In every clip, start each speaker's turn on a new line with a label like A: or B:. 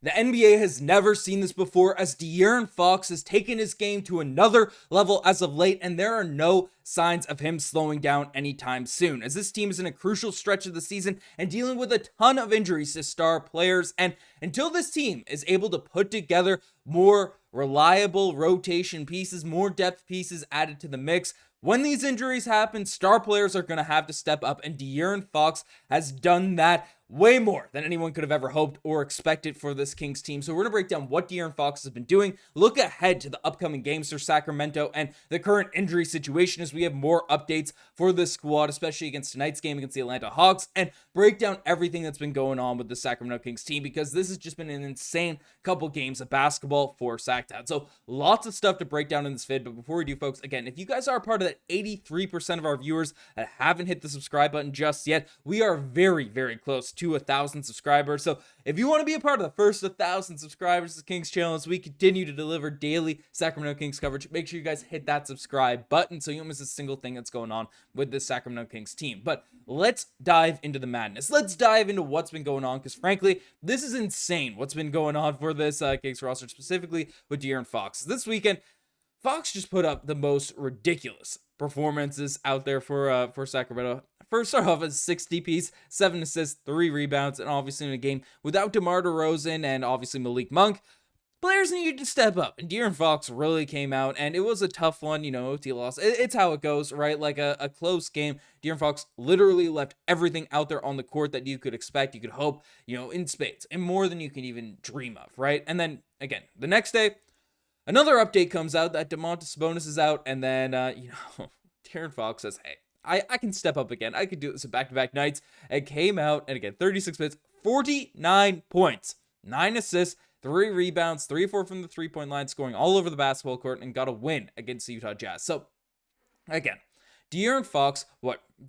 A: The NBA has never seen this before, as DeAaron Fox has taken his game to another level as of late, and there are no signs of him slowing down anytime soon, as this team is in a crucial stretch of the season and dealing with a ton of injuries to star players. And until this team is able to put together more reliable rotation pieces, more depth pieces added to the mix, when these injuries happen, star players are going to have to step up, and DeAaron Fox has done that way more than anyone could have ever hoped or expected for this Kings team. So we're going to break down what DeAaron Fox has been doing, look ahead to the upcoming games for Sacramento and the current injury situation, as we have more updates for this squad, especially against tonight's game against the Atlanta Hawks, and break down everything that's been going on with the Sacramento Kings team, because this has just been an insane couple games of basketball for Sacktown. So lots of stuff to break down in this vid, but before we do, folks, again, if you guys are a part of that 83% of our viewers that haven't hit the subscribe button just yet, we are very, very close to 1,000 subscribers. So if you want to be a part of the first 1,000 subscribers to the Kings channel as we continue to deliver daily Sacramento Kings coverage, make sure you guys hit that subscribe button so you don't miss a single thing that's going on with the Sacramento Kings team. But let's dive into the madness. Let's dive into what's been going on, because frankly, this is insane what's been going on for this Kings roster, specifically with DeAaron Fox. This weekend, Fox just put up the most ridiculous performances out there for Sacramento. First off, a 60 piece, 7 assists, 3 rebounds, and obviously in a game without DeMar DeRozan and obviously Malik Monk, players needed to step up, and DeAaron Fox really came out, and it was a tough one, OT loss. It's how it goes, right? Like a close game. DeAaron Fox literally left everything out there on the court that you could expect, you could hope, in spades, and more than you can even dream of, right? And then, again, the next day, another update comes out that Domantas Sabonis is out, and then, DeAaron Fox says, hey, I can step up again. I could do this in back-to-back nights. It came out, and again, 36 minutes, 49 points, 9 assists, 3 rebounds, 3-4 from the three-point line, scoring all over the basketball court, and got a win against the Utah Jazz. So, again, DeAaron Fox,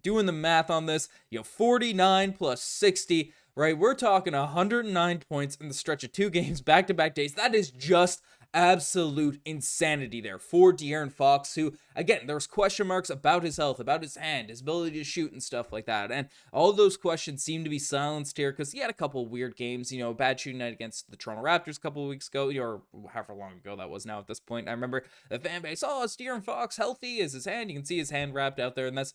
A: doing the math on this, 49 plus 60, right? We're talking 109 points in the stretch of 2 games, back-to-back days. That is just absolute insanity there for DeAaron Fox, who, again, there was question marks about his health, about his hand, his ability to shoot and stuff like that, and all those questions seem to be silenced here because he had a couple weird games, bad shooting night against the Toronto Raptors a couple of weeks ago, or however long ago that was now at this point. I remember the fan base, is DeAaron Fox healthy? Is his hand? You can see his hand wrapped out there, and that's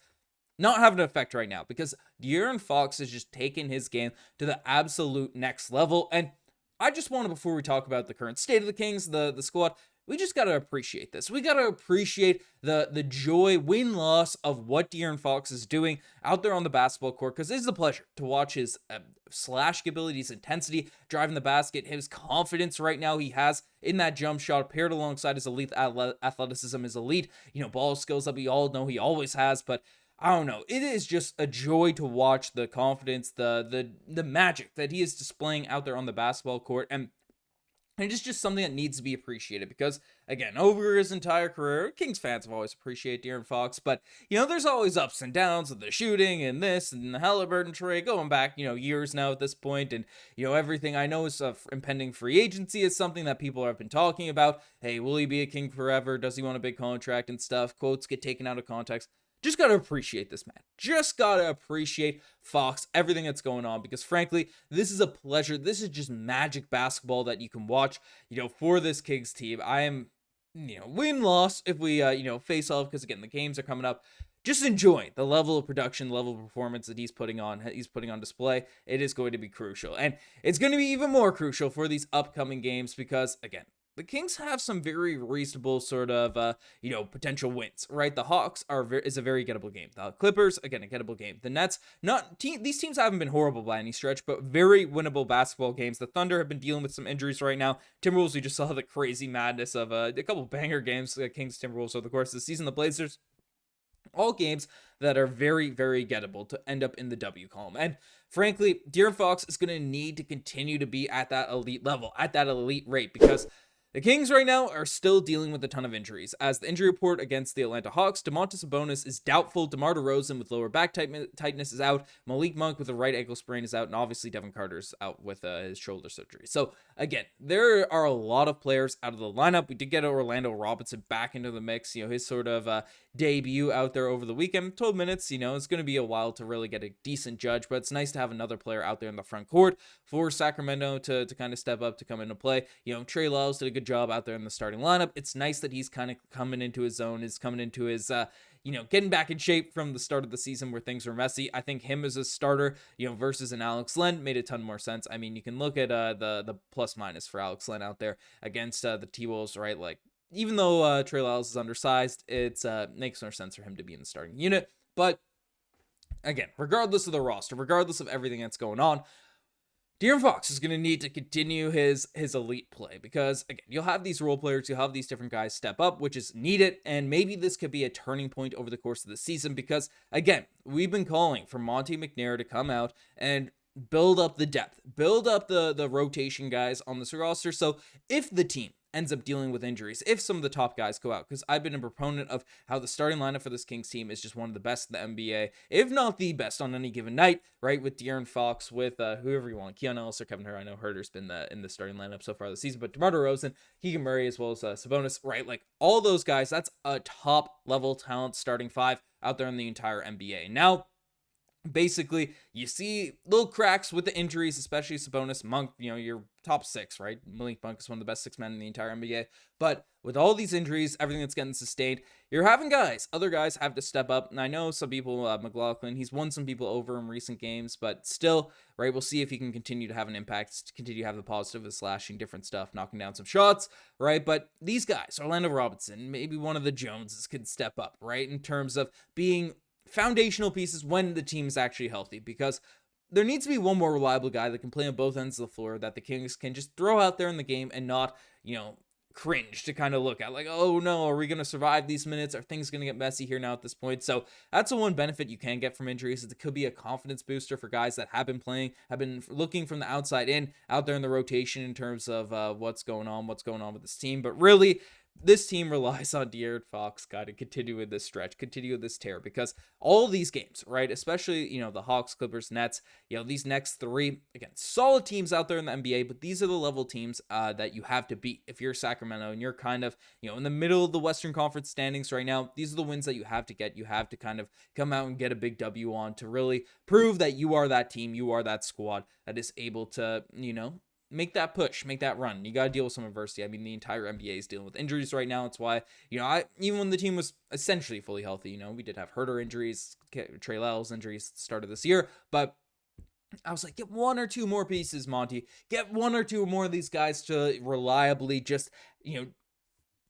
A: not having an effect right now because DeAaron Fox has just taken his game to the absolute next level. And I just want to, before we talk about the current state of the Kings, the squad, we just got to appreciate this. We got to appreciate the joy, win-loss of what DeAaron Fox is doing out there on the basketball court, because it is a pleasure to watch his slash ability, his intensity, driving the basket, his confidence right now he has in that jump shot, paired alongside his elite athleticism, his elite, ball skills that we all know he always has, but I don't know. It is just a joy to watch the confidence, the magic that he is displaying out there on the basketball court, and it is just something that needs to be appreciated because, again, over his entire career, Kings fans have always appreciated DeAaron Fox, but, there's always ups and downs with the shooting and this and the Halliburton trade going back, years now at this point, and, everything I know is impending free agency is something that people have been talking about. Hey, will he be a King forever? Does he want a big contract and stuff? Quotes get taken out of context. Just got to appreciate this man. Just got to appreciate Fox, everything that's going on, because frankly, this is a pleasure. This is just magic basketball that you can watch, for this Kings team. I am, win-loss if we, face off, because again, the games are coming up. Just enjoy the level of production, level of performance that he's putting on display. It is going to be crucial. And it's going to be even more crucial for these upcoming games because, again, the Kings have some very reasonable sort of, potential wins, right? The Hawks is a very gettable game. The Clippers, again, a gettable game. The Nets, these teams haven't been horrible by any stretch, but very winnable basketball games. The Thunder have been dealing with some injuries right now. Timberwolves, we just saw the crazy madness of a couple banger games, Kings, Timberwolves over the course of the season. The Blazers, all games that are very, very gettable to end up in the W column. And frankly, DeAaron Fox is going to need to continue to be at that elite level, at that elite rate, because The Kings right now are still dealing with a ton of injuries. As the injury report against the Atlanta Hawks, Domantas Sabonis is doubtful, DeMar DeRozan with lower back tightness is out, Malik Monk with a right ankle sprain is out, and obviously Kevin Huerter's out with his shoulder surgery. So again, there are a lot of players out of the lineup. We did get Orlando Robinson back into the mix, his sort of debut out there over the weekend. 12 minutes, it's going to be a while to really get a decent judge, but it's nice to have another player out there in the front court for Sacramento to kind of step up, to come into play. Trey Lyles did a good job out there in the starting lineup. It's nice that he's kind of coming into his zone, is coming into his, getting back in shape from the start of the season where things were messy. I think him as a starter, versus an Alex Len made a ton more sense. I mean, you can look at the plus minus for Alex Len out there against the T-Wolves, right? Like, even though Trey Lyles is undersized, it makes more sense for him to be in the starting unit. But again, regardless of the roster, regardless of everything that's going on, DeAaron Fox is going to need to continue his elite play, because again, you'll have these role players, you'll have these different guys step up, which is needed, and maybe this could be a turning point over the course of the season, because again, we've been calling for Monte McNair to come out and build up the depth, build up the rotation guys on this roster. So if the team ends up dealing with injuries, if some of the top guys go out, because I've been a proponent of how the starting lineup for this Kings team is just one of the best in the NBA, if not the best on any given night, right? With DeAaron Fox, with whoever you want, Keon Ellis or Kevin Huerter. I know Huerter's been in the starting lineup so far this season, but DeMar DeRozan, Keegan Murray, as well as Sabonis, right? Like all those guys, that's a top level talent starting five out there in the entire NBA. Now, basically, you see little cracks with the injuries, especially Sabonis, Monk, your top six, right? Malik Monk is one of the best six men in the entire NBA. But with all these injuries, everything that's getting sustained, you're having other guys have to step up. And I know some people, McLaughlin, he's won some people over in recent games, but still, right? We'll see if he can continue to have an impact, continue to have the positive of slashing, different stuff, knocking down some shots, right? But these guys, Orlando Robinson, maybe one of the Joneses could step up, right? In terms of being foundational pieces when the team's actually healthy, because there needs to be one more reliable guy that can play on both ends of the floor that the Kings can just throw out there in the game and not, cringe to kind of look at, like, oh no, are we going to survive these minutes? Are things going to get messy here now at this point? So that's the one benefit you can get from injuries. It could be a confidence booster for guys that have been looking from the outside in, out there in the rotation in terms of what's going on with this team. But really, this team relies on DeAaron Fox to continue with this stretch, continue with this tear, because all these games, right, especially, the Hawks, Clippers, Nets, these next three, again, solid teams out there in the NBA, but these are the level teams that you have to beat. If you're Sacramento and you're kind of, in the middle of the Western Conference standings right now, these are the wins that you have to get. You have to kind of come out and get a big W on to really prove that you are that team, you are that squad that is able to, make that push, make that run. You got to deal with some adversity. I mean, the entire NBA is dealing with injuries right now. It's why, even when the team was essentially fully healthy, we did have Huerter injuries, Trey Lyles injuries at the start of this year, but I was like, get one or two more pieces, Monty. Get one or two more of these guys to reliably just,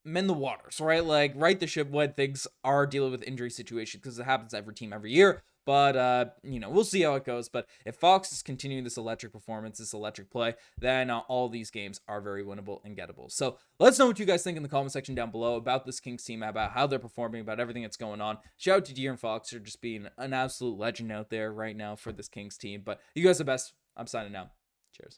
A: mend the waters, right? Like, right the ship when things are dealing with injury situations, because it happens to every team every year. But, we'll see how it goes. But if Fox is continuing this electric performance, this electric play, then all these games are very winnable and gettable. So let's know what you guys think in the comment section down below about this Kings team, about how they're performing, about everything that's going on. Shout out to DeAaron Fox for just being an absolute legend out there right now for this Kings team. But you guys are the best. I'm signing out. Cheers.